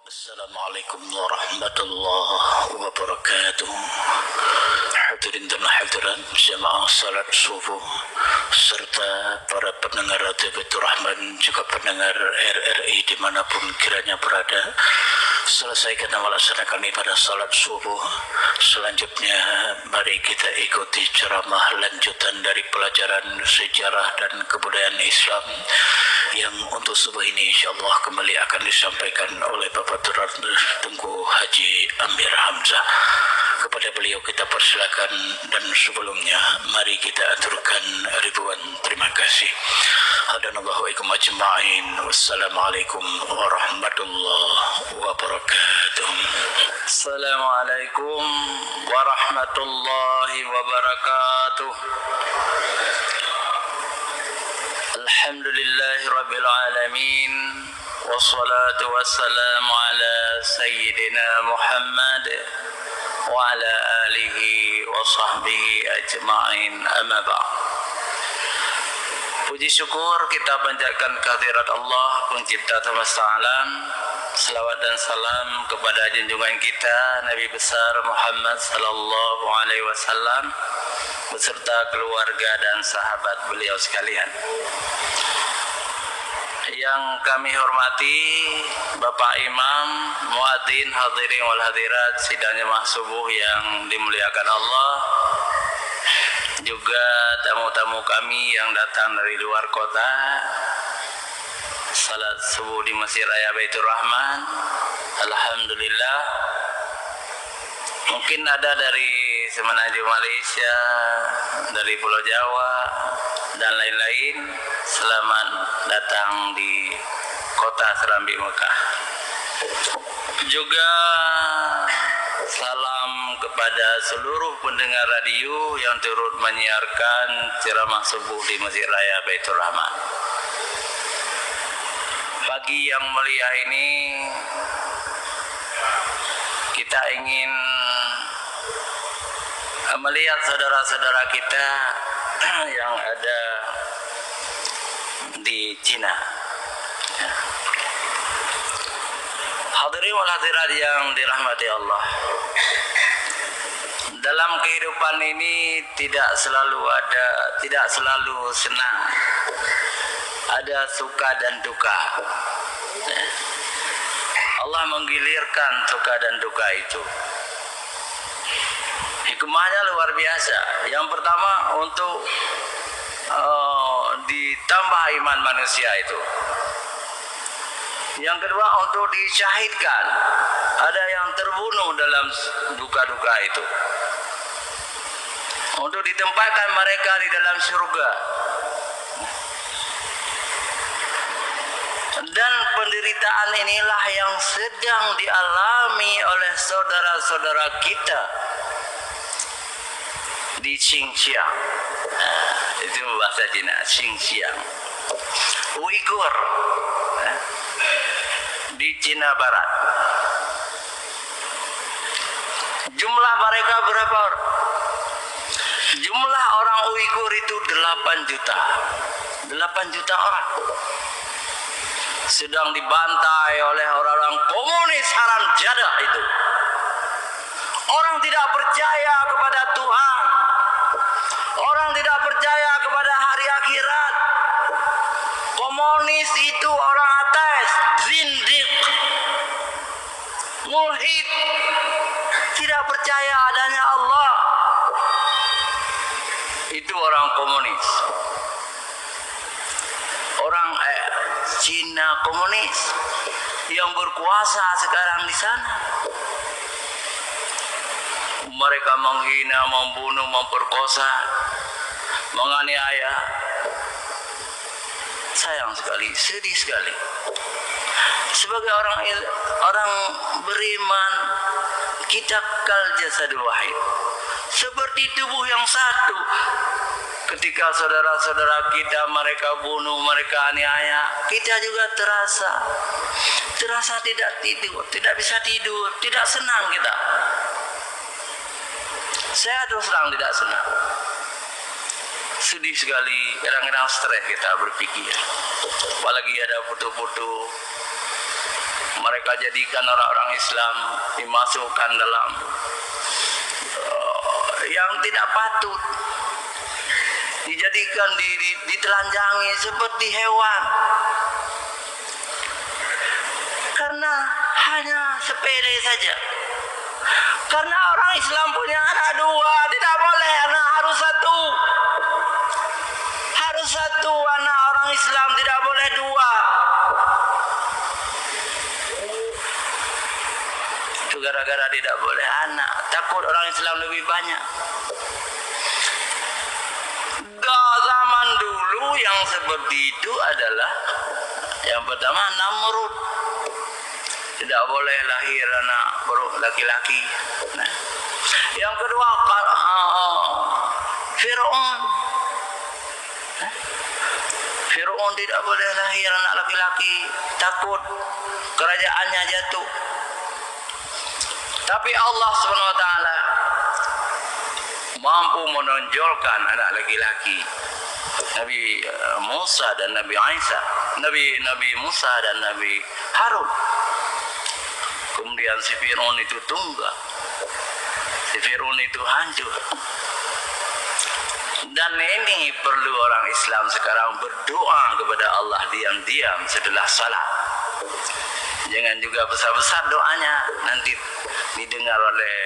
Assalamualaikum warahmatullahi wabarakatuh. Hadirin dan hadirat jamaah salat subuh serta para pendengar Radio Baitur Rahman, juga pendengar RRI dimanapun kiranya berada. Selesai kita melaksanakan ibadah salat subuh, selanjutnya mari kita ikuti ceramah lanjutan dari pelajaran sejarah dan kebudayaan Islam yang untuk subuh ini insyaallah kembali akan disampaikan oleh Bapak Tengku Haji Amir Hamzah. Kepada beliau kita persilakan, dan sebelumnya mari kita aturkan ribuan terima kasih. Hadanallahu ikum ajma'in. Wassalamualaikum warahmatullahi wabarakatuh. Assalamualaikum warahmatullahi wabarakatuh. Alhamdulillahi rabbil alamin. Wassalatu wassalamu ala sayyidina Muhammad wa ala alihi wa sahbihi ajma'in, amma ba'd. Puji syukur kita panjatkan kehadirat Allah pencipta semesta alam. Selawat dan salam kepada junjungan kita Nabi besar Muhammad sallallahu alaihi wasallam beserta keluarga dan sahabat beliau sekalian. Yang kami hormati Bapak Imam, Muadzin, hadirin wal hadirat sidang jemaah subuh yang dimuliakan Allah, juga tamu-tamu kami yang datang dari luar kota salat subuh di Masjid Raya Baitur Rahman. Alhamdulillah, mungkin ada dari Semenanjung Malaysia, dari Pulau Jawa dan lain-lain. Selamat datang di kota Serambi Mekah. Juga salam kepada seluruh pendengar radio yang turut menyiarkan ceramah subuh di Masjid Raya Baitur Rahman. Pagi yang mulia ini kita ingin melihat saudara-saudara kita yang ada di Cina. Hadirin wal hadirat yang dirahmati Allah, dalam kehidupan ini tidak selalu senang, ada suka dan duka. Allah menggilirkan suka dan duka itu. Hikmahnya luar biasa. Yang pertama untuk ditambah iman manusia itu. Yang kedua untuk disyahidkan. Ada yang terbunuh dalam duka-duka itu. Untuk ditempatkan mereka di dalam surga. Dan penderitaan inilah yang sedang dialami oleh saudara-saudara kita di Xinjiang. Itu bahasa Cina, Xinjiang. Uighur di Cina Barat. Jumlah mereka berapa? Jumlah orang Uighur itu 8 juta. 8 juta orang sedang dibantai oleh orang-orang komunis haram jadah itu. Orang tidak percaya kepada Tuhan. Orang tidak percaya kepada hari akhirat. Komunis itu orang ateis, zindik, mulhid, tidak percaya adanya Allah. Itu orang komunis. Orang Cina komunis yang berkuasa sekarang di sana. Mereka menghina, membunuh, memperkosa, menganiaya. Sayang sekali, sedih sekali. Sebagai orang beriman, kita kal jasadul wahid, seperti tubuh yang satu. Ketika saudara-saudara kita mereka bunuh, mereka aniaya, kita juga terasa tidak tidur, tidak bisa tidur, tidak senang kita. Saya terus terang tidak senang. Sedih sekali, kadang-kadang stres kita berpikir. Apalagi ada foto-foto mereka jadikan orang-orang Islam dimasukkan dalam yang tidak patut, dijadikan ditelanjangi seperti hewan, karena hanya sepele saja. Karena orang Islam punya anak dua, tidak boleh anak harus satu. Harus satu anak orang Islam, tidak boleh dua. Itu gara-gara tidak boleh anak, takut orang Islam lebih banyak. Zaman dulu yang seperti itu adalah yang pertama Namrud, tidak boleh lahir anak laki-laki. Nah, yang kedua Fir'aun. Fir'aun tidak boleh lahir anak laki-laki, takut kerajaannya jatuh. Tapi Allah SWT mampu menonjolkan anak laki-laki. Nabi Musa dan Nabi Isa, Nabi Musa dan Nabi Harun. Kemudian si Fir'aun itu tunggal, si Fir'aun itu hancur. Dan ini perlu orang Islam sekarang berdoa kepada Allah diam-diam setelah salat. Jangan juga besar-besar doanya, nanti didengar oleh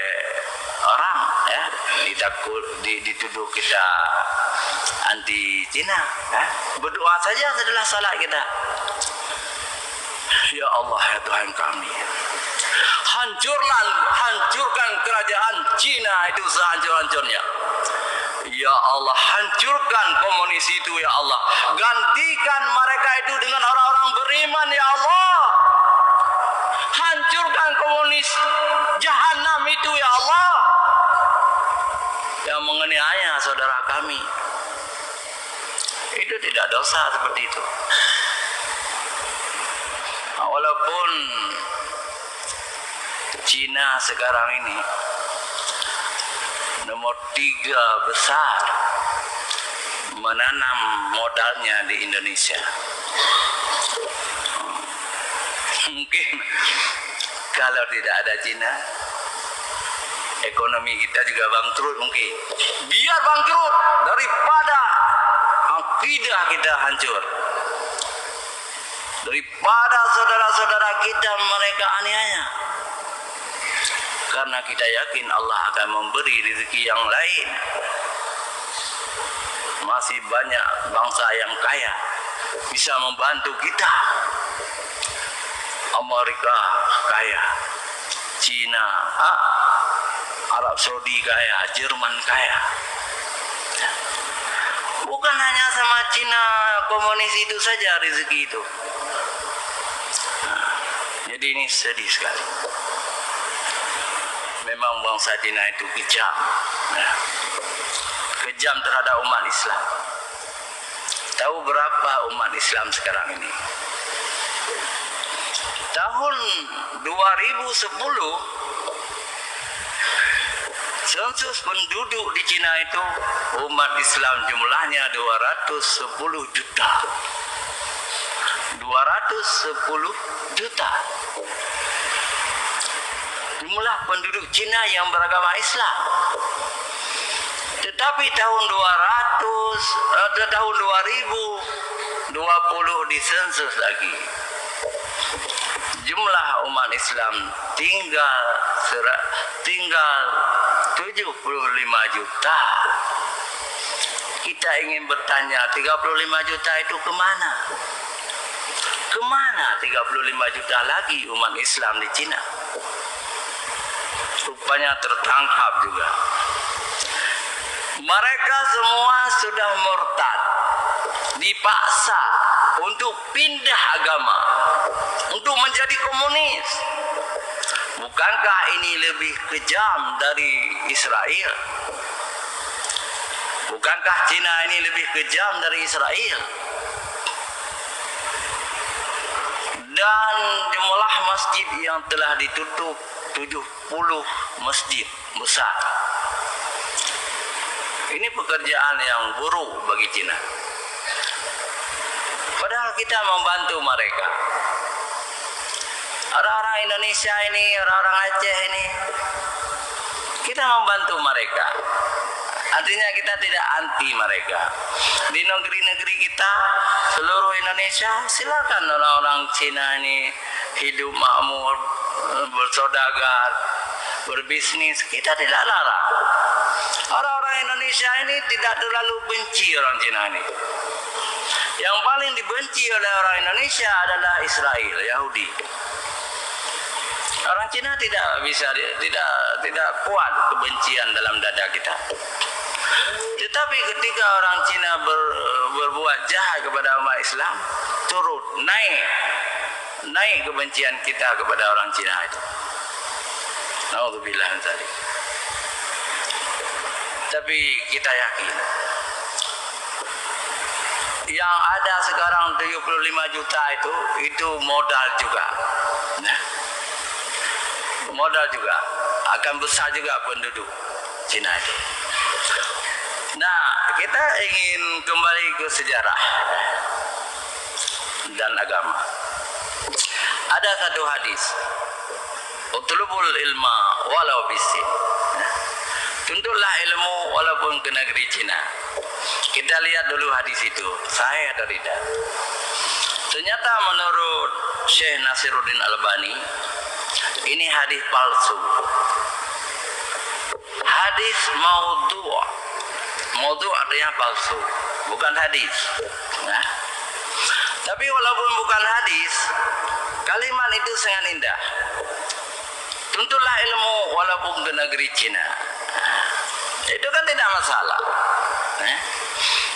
orang, ya, dituduh kita anti Cina, ya. Berdoa saja setelah salat kita. Ya Allah, ya Tuhan kami, hancurkan kerajaan Cina itu sehancur-hancurnya. Ya Allah, hancurkan komunis itu ya Allah. Gantikan mereka itu dengan orang-orang beriman ya Allah. Hancurkan komunis jahanam itu ya Allah, yang menganiaya saudara kami. Itu tidak dosa seperti itu. Walaupun Cina sekarang ini nomor 3 besar menanam modalnya di Indonesia. Mungkin kalau tidak ada Cina, ekonomi kita juga bangkrut mungkin. Biar bangkrut daripada akidah kita hancur, daripada saudara-saudara kita mereka aniaya. Karena kita yakin Allah akan memberi rezeki yang lain. Masih banyak bangsa yang kaya bisa membantu kita. Amerika kaya, Cina, Arab Saudi kaya, Jerman kaya. Bukan hanya sama Cina komunis itu saja rezeki itu. Jadi ini sedih sekali. Memang bangsa Cina itu kejam, kejam terhadap umat Islam. Tahu berapa umat Islam sekarang ini? Tahun 2010 sensus penduduk di Cina itu umat Islam jumlahnya 210 juta. 210 juta. Jumlah penduduk Cina yang beragama Islam. Tetapi tahun 2020 disensus lagi. Jumlah umat Islam tinggal 75 juta. Kita ingin bertanya, 35 juta itu kemana? Kemana 35 juta lagi umat Islam di Cina? Rupanya tertangkap juga. Mereka semua sudah murtad, dipaksa untuk pindah agama, untuk menjadi komunis. Bukankah ini lebih kejam dari Israel? Bukankah Cina ini lebih kejam dari Israel? Dan jumlah masjid yang telah ditutup 70 masjid besar. Ini pekerjaan yang buruk bagi Cina. Padahal kita membantu mereka. Orang-orang Indonesia ini, orang-orang Aceh ini, kita membantu mereka. Artinya kita tidak anti mereka. Di negeri-negeri kita, seluruh Indonesia, silakan orang-orang Cina ini hidup makmur, bersaudagar, berbisnis. Kita tidak larang. Orang-orang Indonesia ini tidak terlalu benci orang Cina ini. Yang paling dibenci oleh orang Indonesia adalah Israel, Yahudi. Orang Cina tidak bisa, tidak kuat kebencian dalam dada kita. Tetapi ketika orang Cina berbuat jahat kepada umat Islam, turut naik kebencian kita kepada orang Cina itu. Naudzubillah min dzalik. Tapi kita yakin yang ada sekarang 75 juta itu modal juga. Nah, modal juga, akan besar juga penduduk Cina itu. Nah, kita ingin kembali ke sejarah dan agama. Ada satu hadis, utlubul ilma walau bisin. Tuntutlah ilmu walaupun ke negeri Cina. Kita lihat dulu hadis itu, sahih atau tidak. Ternyata menurut Syekh Nasiruddin Albani, ini hadis palsu. Hadis maudhu'. Maudhu' artinya palsu, bukan hadis. Nah, tapi walaupun bukan hadis, kalimat itu sangat indah. Tuntutlah ilmu walaupun ke negeri Cina. Itu kan tidak masalah.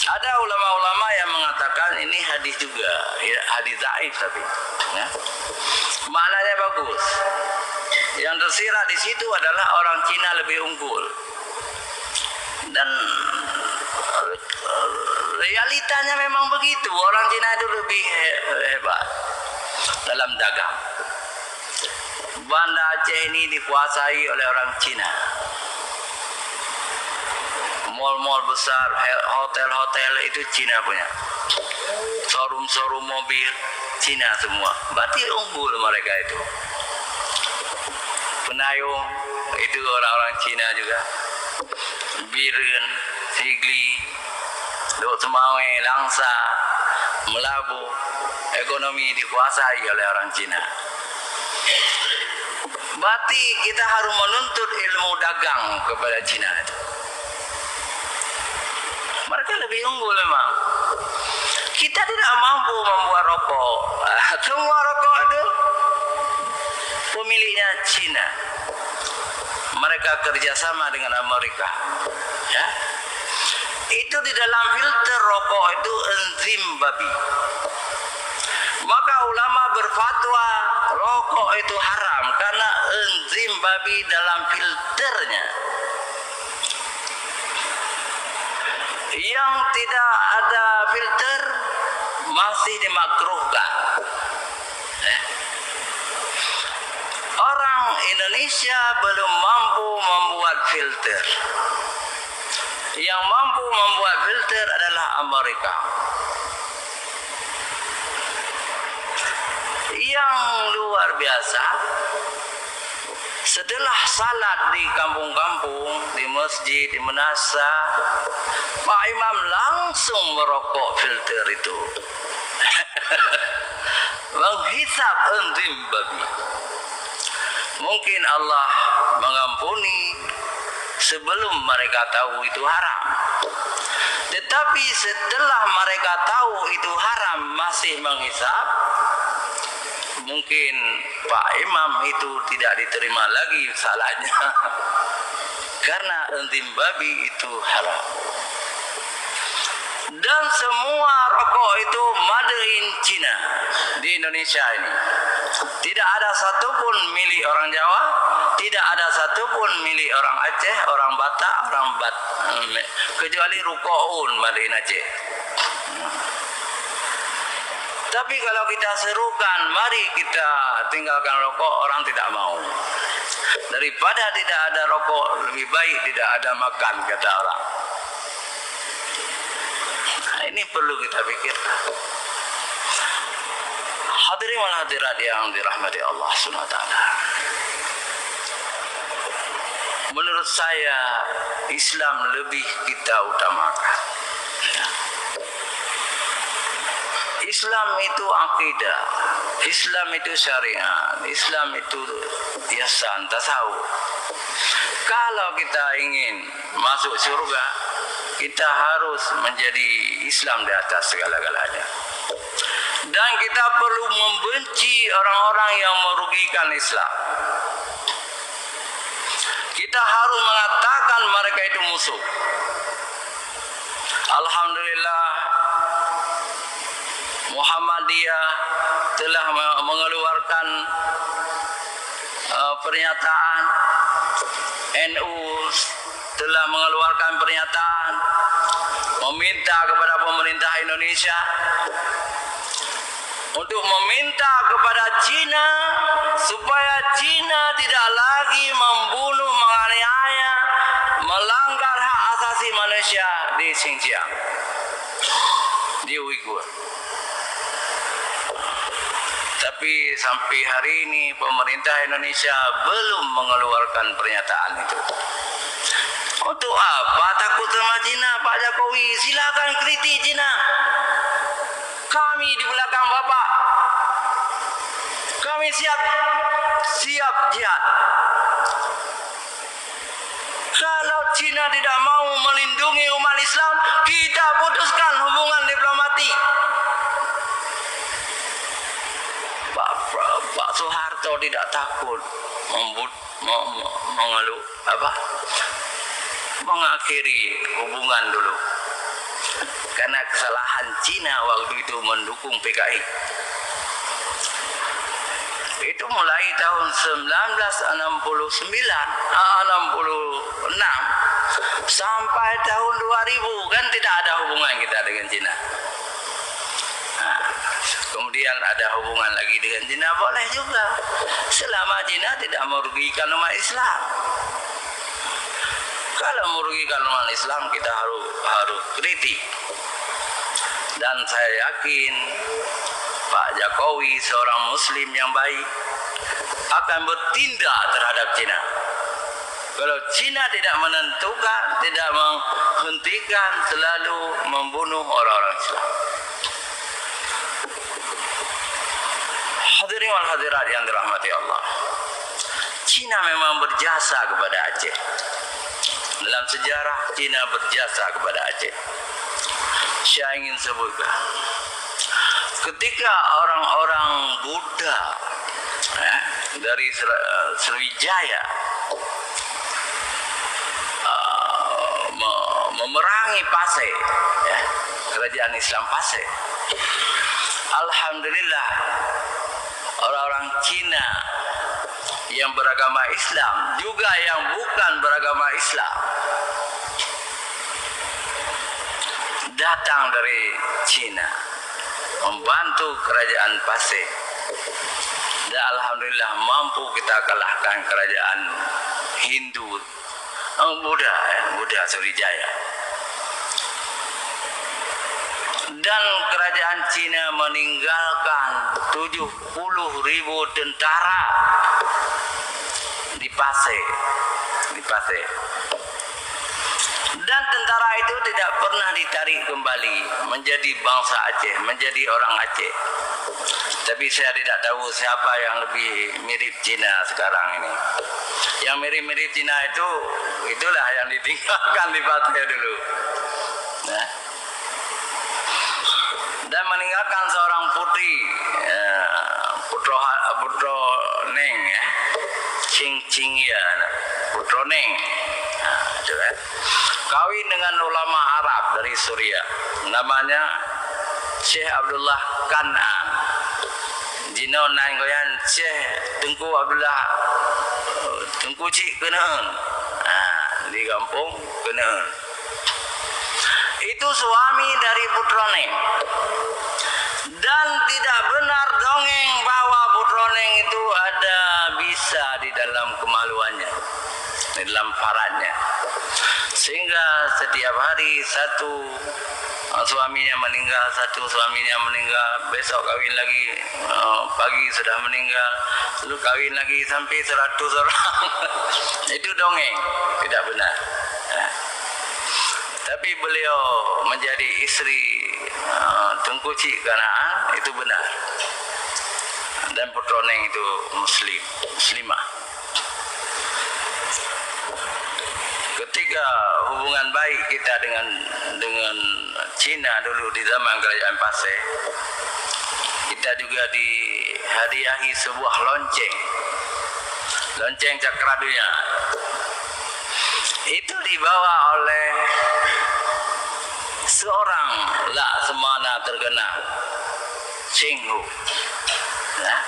Ada ulama-ulama yang mengatakan ini hadis juga, hadis dhaif tapi. Maknanya bagus. Yang tersirat di situ adalah orang Cina lebih unggul. Dan realitanya memang begitu. Orang Cina itu lebih hebat dalam dagang. Banda Aceh ini dikuasai oleh orang Cina. Mall-mall besar, hotel-hotel itu Cina punya. Showroom-showroom mobil Cina semua. Berarti unggul mereka itu. Penayung itu orang-orang Cina juga. Biren, Sigli, Duk Semawe, Langsa, Melabu, ekonomi dikuasai oleh orang Cina. Berarti kita harus menuntut ilmu dagang kepada Cina itu. Mereka lebih unggul memang. Kita tidak mampu membuat rokok. Semua rokok itu pemiliknya Cina. Mereka kerjasama dengan Amerika. Ya. Itu di dalam filter rokok itu enzim babi. Maka ulama berfatwa rokok itu haram karena enzim babi dalam filternya. Yang tidak ada filter masih dimakruhkan. Orang Indonesia belum mampu membuat filter. Yang mampu membuat filter adalah Amerika. Yang luar biasa, setelah salat di kampung-kampung, di masjid, di menasa, Pak Imam langsung merokok filter itu. Menghisap enzim babi. Mungkin Allah mengampuni sebelum mereka tahu itu haram. Tetapi setelah mereka tahu itu haram masih menghisap, mungkin Pak Imam itu tidak diterima lagi salahnya. Karena enzim babi itu haram. Dan semua rokok itu made in China di Indonesia ini. Tidak ada satupun milik orang Jawa, tidak ada satupun milik orang Aceh, orang Batak, kecuali Rukoun made in Aceh. Tapi kalau kita serukan, mari kita tinggalkan rokok, orang tidak mau. Daripada tidak ada rokok, lebih baik tidak ada makan, kata orang. Nah, ini perlu kita pikirkan. Hadirin wal hadirat yang dirahmati Allah Subhanahu wa taala. Menurut saya Islam lebih kita utamakan. Islam itu akidah, Islam itu syariat, Islam itu ihsan, tasawuf. Kalau kita ingin masuk surga, kita harus menjadi Islam di atas segala-galanya. Dan kita perlu membenci orang-orang yang merugikan Islam. Kita harus mengatakan mereka itu musuh. Alhamdulillah, Muhammadiyah telah mengeluarkan pernyataan, NU telah mengeluarkan pernyataan meminta kepada pemerintah Indonesia untuk meminta kepada Cina supaya Cina tidak lagi membunuh, menganiaya, melanggar hak asasi manusia di Xinjiang, di Uighur. Tapi sampai hari ini pemerintah Indonesia belum mengeluarkan pernyataan itu. Untuk apa takut sama Cina, Pak Jokowi? Silakan kritik Cina. Kami di belakang Bapak. Kami siap jihad. Kalau Cina tidak mau melindungi umat Islam, kita putuskan hubungan diplomatik. Pak Soeharto tidak takut mengakhiri hubungan dulu karena kesalahan Cina waktu itu mendukung PKI. Itu mulai tahun 1966 sampai tahun 2000 kan tidak ada hubungan kita dengan Cina. Kemudian ada hubungan lagi dengan Cina, boleh juga selama Cina tidak merugikan umat Islam. Kalau merugikan umat Islam, kita harus kritik. Dan saya yakin Pak Jokowi seorang Muslim yang baik akan bertindak terhadap Cina. Kalau Cina tidak menentukan, tidak menghentikan, selalu membunuh orang-orang Islam. Hadirin wal hadirat yang dirahmati Allah, Cina memang berjasa kepada Aceh. Dalam sejarah Cina berjasa kepada Aceh. Saya ingin sebutkan, ketika orang-orang Buddha dari Sriwijaya memerangi Pasai, kerajaan Islam Pasai, alhamdulillah orang-orang Cina yang beragama Islam, juga yang bukan beragama Islam, datang dari Cina membantu kerajaan Pasai. Dan alhamdulillah mampu kita kalahkan kerajaan Hindu, Buddha Sriwijaya. Dan kerajaan Cina meninggalkan 70.000 tentara di Pasai. Dan tentara itu tidak pernah ditarik kembali menjadi bangsa Aceh, menjadi orang Aceh. Tapi saya tidak tahu siapa yang lebih mirip Cina sekarang ini. Yang mirip-mirip Cina itulah yang ditinggalkan di Pasai dulu. Nah. Dan meninggalkan seorang putri, Putro Neng, Cing-Cingya, Putro Neng, kawin dengan ulama Arab dari Suriah, namanya Syekh Abdullah Kanan, Jino Nangoyan Syekh Tengku Abdullah Tengku Cik Keneun, di kampung Keneun. Itu suami dari Putro Neng. Dan tidak benar dongeng bahwa Putro Neng itu ada bisa di dalam kemaluannya. di dalam faradnya. Sehingga setiap hari satu suaminya meninggal, satu suaminya meninggal, besok kawin lagi, pagi sudah meninggal, lalu kawin lagi sampai 100 orang. Itu dongeng, tidak benar. Tapi beliau menjadi istri Tengku Cik Kanaan, itu benar. Dan Petroneng itu muslimah. Ketika hubungan baik kita dengan Cina dulu di zaman Kerajaan Pasir, kita juga dihadiahi sebuah lonceng Cakradunya. Itu dibawa oleh seorang Laksamana terkenal, Cheng Hu. Nah,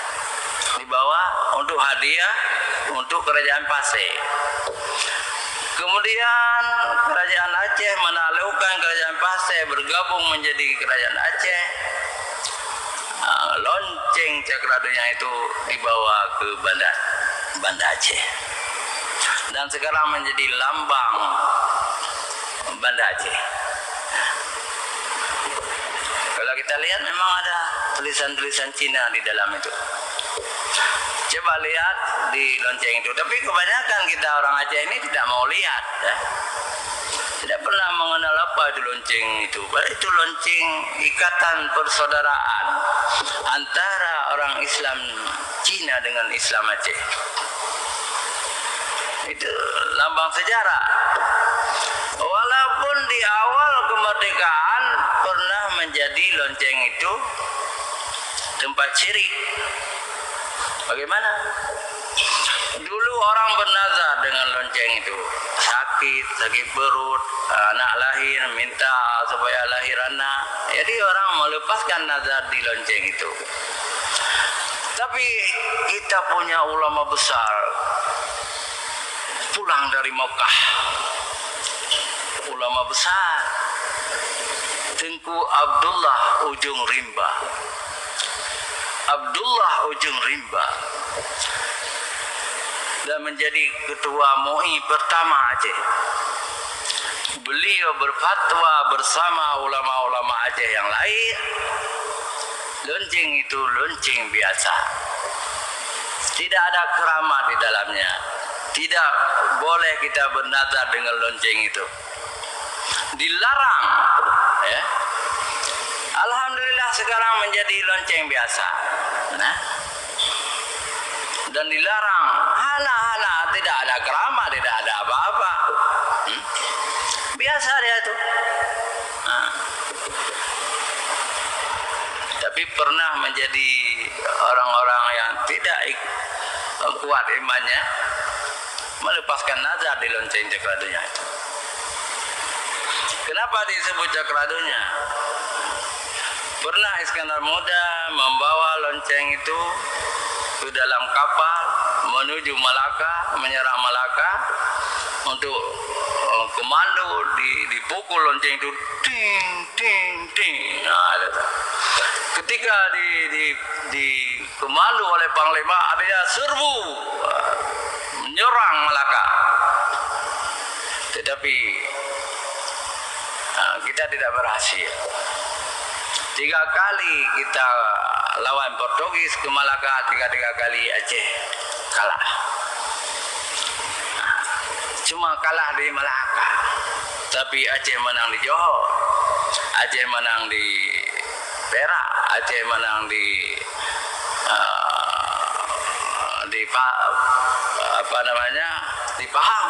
dibawa untuk hadiah untuk Kerajaan Pasir. Kemudian Kerajaan Aceh menaklukkan Kerajaan Pasir, bergabung menjadi Kerajaan Aceh. Lonceng Cakradunya itu dibawa ke Banda Aceh. Dan sekarang menjadi lambang Banda Aceh. Kalau kita lihat memang ada tulisan-tulisan Cina di dalam itu. Coba lihat di lonceng itu. Tapi kebanyakan kita orang Aceh ini tidak mau lihat. Ya. Tidak pernah mengenal apa itu lonceng itu. Itu lonceng ikatan persaudaraan antara orang Islam Cina dengan Islam Aceh. Itu lambang sejarah. Walaupun di awal kemerdekaan pernah menjadi lonceng itu tempat syirik. Bagaimana? Dulu orang bernazar dengan lonceng itu. Sakit perut, anak lahir, minta supaya lahir anak. Jadi orang melepaskan nazar di lonceng itu. Tapi kita punya ulama besar pulang dari Mekah. Ulama besar Tengku Abdullah Ujung Rimba. Abdullah Ujung Rimba dan menjadi ketua MUI pertama Aceh. Beliau berfatwa bersama ulama-ulama Aceh yang lain. Lonceng itu lonceng biasa. Tidak ada keramat di dalamnya. Tidak boleh kita bernazar dengan lonceng itu. Dilarang. Ya. Alhamdulillah sekarang menjadi lonceng biasa. Nah. Dan dilarang. Hala, tidak ada keramat, tidak ada apa-apa. Biasa dia itu. Nah. Tapi pernah menjadi orang-orang yang tidak kuat imannya, melepaskan nazar di lonceng Cakradunya itu. Kenapa disebut Cakradunya? Pernah Iskandar Muda membawa lonceng itu ke dalam kapal menuju Malaka, menyerang Malaka untuk komando, dipukul lonceng itu, ting ting ting. Nah, ketika di komando oleh Panglima, ada serbu menyerang Malaka. Tetapi kita tidak berhasil. 3 kali kita lawan Portugis ke Malaka, 3 kali Aceh kalah. Cuma kalah di Malaka, tapi Aceh menang di Johor, Aceh menang di Perak, Aceh menang di Pahang,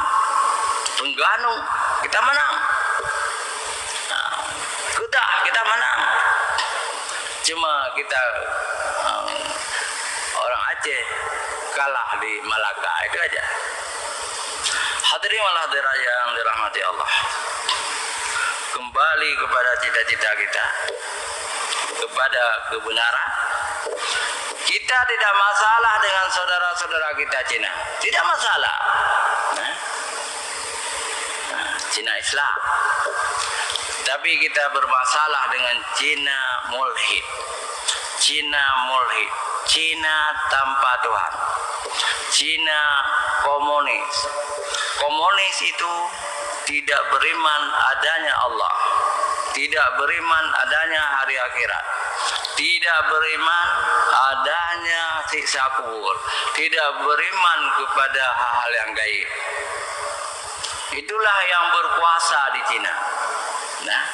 Terengganu kita menang. Kedah kita menang. Cuma kita orang Aceh kalah di Malaka, itu aja. Hadirin wal hadirat yang dirahmati Allah. Kembali kepada cita-cita kita, kepada kebenaran. Kita tidak masalah dengan saudara-saudara kita Cina. Tidak masalah. Cina Islam. Tapi kita bermasalah dengan Cina mulhid. Cina mulhid, Cina tanpa Tuhan, Cina komunis. Komunis itu tidak beriman adanya Allah, tidak beriman adanya hari akhirat, tidak beriman adanya siksa kubur, tidak beriman kepada hal-hal yang gaib. Itulah yang berkuasa di Cina. Nah,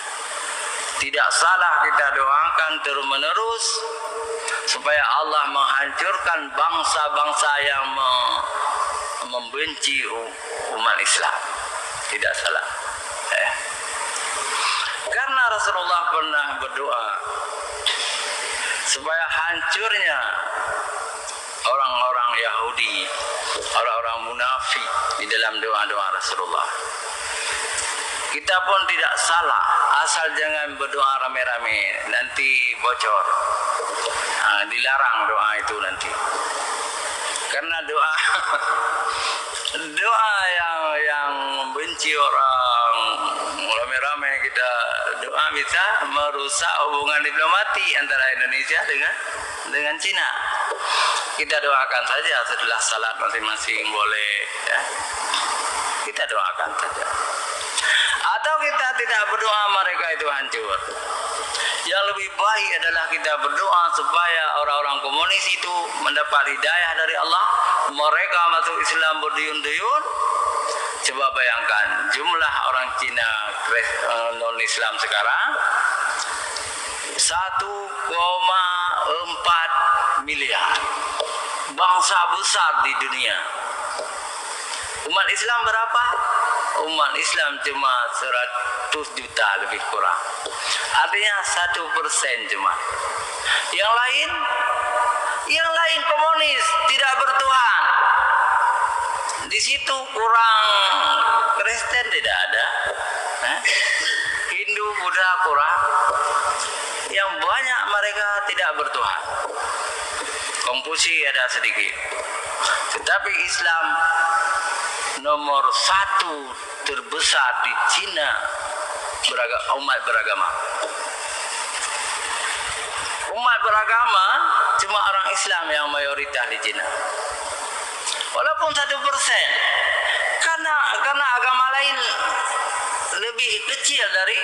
tidak salah kita doakan terus-menerus supaya Allah menghancurkan bangsa-bangsa yang membenci umat Islam. Tidak salah. Karena Rasulullah pernah berdoa supaya hancurnya orang-orang Yahudi, orang-orang munafik di dalam doa-doa Rasulullah. Kita pun tidak salah, asal jangan berdoa rame-rame, nanti bocor. Dilarang doa itu nanti. Karena doa doa yang membenci orang rame-rame, kita doa bisa merusak hubungan diplomatik antara Indonesia dengan Cina. Kita doakan saja setelah salat masing-masing boleh, ya. Kita doakan saja. Atau kita tidak berdoa mereka itu hancur. Yang lebih baik adalah kita berdoa supaya orang-orang komunis itu mendapat hidayah dari Allah. Mereka masuk Islam berduyun-duyun. Coba bayangkan jumlah orang Cina non-Islam sekarang 1,4 miliar. Bangsa besar di dunia. Umat Islam berapa? Umat Islam cuma 100 juta lebih kurang. Artinya 1% cuma. Yang lain komunis, tidak bertuhan. Di situ kurang, Kristen tidak ada, Hindu, Buddha kurang. Yang banyak mereka tidak bertuhan. Konfusi ada sedikit. Tetapi Islam nomor 1 terbesar di Cina, umat beragama. Umat beragama cuma orang Islam yang mayoritas di Cina. Walaupun 1%, karena agama lain lebih kecil dari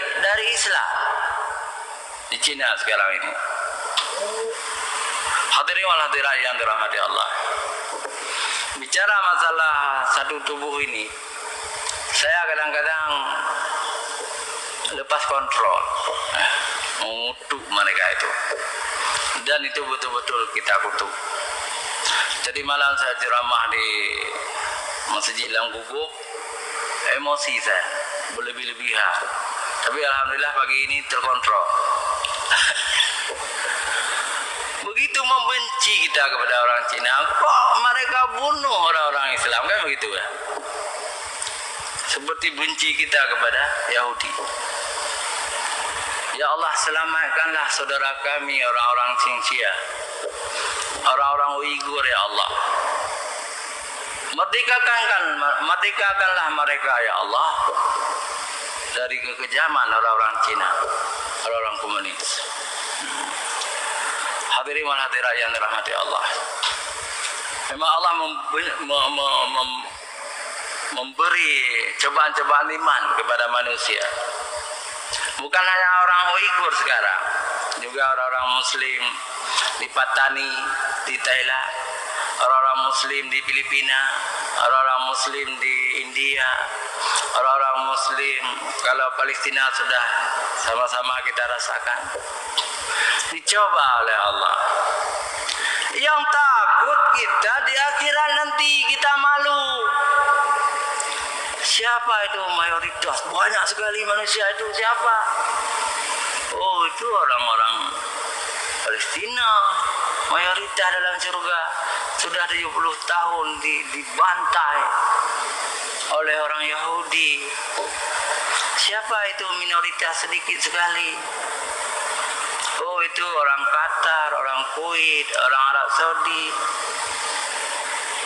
Islam di Cina sekarang ini. Hadirin wal hadirat yang dirahmati Allah. Bicara masalah satu tubuh ini, saya kadang-kadang lepas kontrol, mengutuk mereka itu, dan itu betul-betul kita kutuk. Jadi malam saya ceramah di Masjid Langguguk, emosi saya berlebih-lebihan. Tapi alhamdulillah pagi ini terkontrol. Begitu membenci kita kepada orang Cina, kok mereka bunuh orang-orang Islam, kan begitu ya? Seperti benci kita kepada Yahudi. Ya Allah, selamatkanlah saudara kami orang-orang Xinjiang, orang-orang Uighur, ya Allah. Merdekakanlah mereka, ya Allah, dari kekejaman orang-orang Cina, orang-orang komunis. Hadirin wal hadirat yang dirahmati Allah. Memang Allah memberi cobaan-cobaan iman kepada manusia. Bukan hanya orang Uighur sekarang, juga orang-orang Muslim di Patani, di Thailand, orang-orang Muslim di Filipina, orang-orang Muslim di India, orang-orang Muslim kalau Palestina sudah sama-sama kita rasakan. Dicoba oleh Allah. Yang takut kita di akhirat nanti kita malu. Siapa itu mayoritas? Banyak sekali manusia itu siapa? Oh, itu orang-orang Palestina. Mayoritas dalam surga. Sudah 70 tahun dibantai oleh orang Yahudi. Siapa itu minoritas sedikit sekali? Oh, itu orang Qatar, orang Kuwait, orang Arab Saudi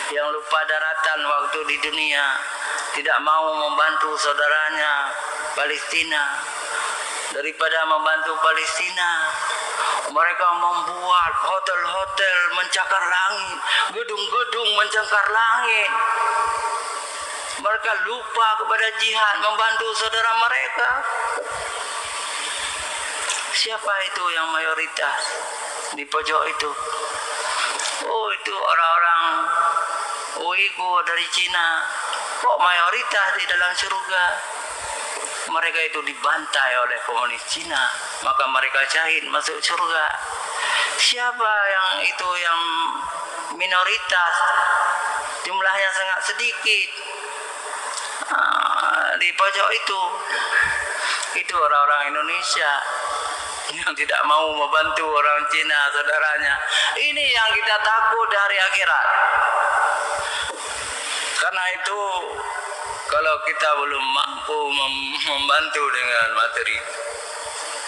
yang lupa daratan waktu di dunia, tidak mau membantu saudaranya Palestina. Daripada membantu Palestina, Mereka membuat hotel-hotel mencakar langit, gedung-gedung mencakar langit. Mereka lupa kepada jihad, membantu saudara mereka. Siapa itu yang mayoritas di pojok itu? Oh, itu orang-orang Uighur dari Cina. Kok mayoritas di dalam surga? Mereka itu dibantai oleh komunis Cina, maka mereka syahid masuk surga. Siapa yang itu yang minoritas, jumlahnya sangat sedikit di pojok itu orang-orang Indonesia yang tidak mau membantu orang Cina saudaranya. Ini yang kita takut dari akhirat. Karena itu kalau kita belum mampu membantu dengan materi,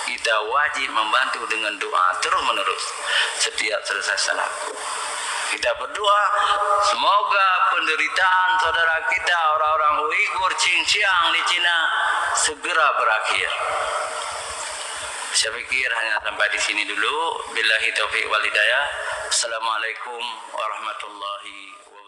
kita wajib membantu dengan doa terus menerus setiap selesai salat. Kita berdoa semoga penderitaan saudara kita orang-orang Uighur Xinjiang di Cina segera berakhir. Saya pikir hanya sampai di sini dulu. Billahi taufiq wal hidayah. Assalamualaikum warahmatullahi wabarakatuh.